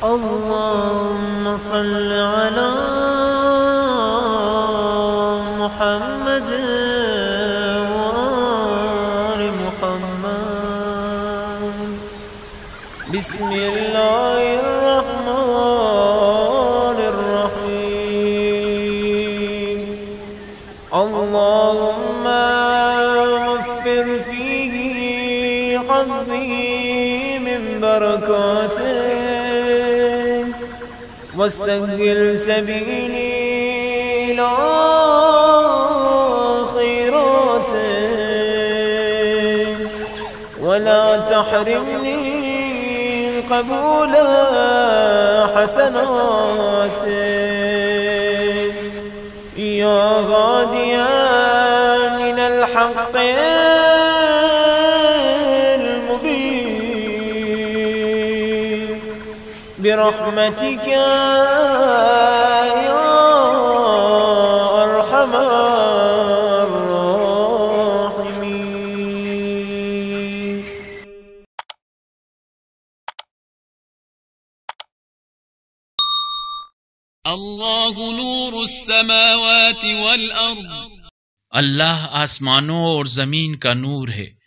اللهم صل على محمد وآل محمد. بسم الله الرحمن الرحيم. اللهم وفر فيه حظي من بركاته وسهل سبيلي إلى خيراته ولا تحرمني قبول حسناته يا هاديا إلى الحق المبين برحمتك يا أرحم الراحمين. الله نور السماوات والأرض. अल्लाह आसमानों और जमीन का नूर है।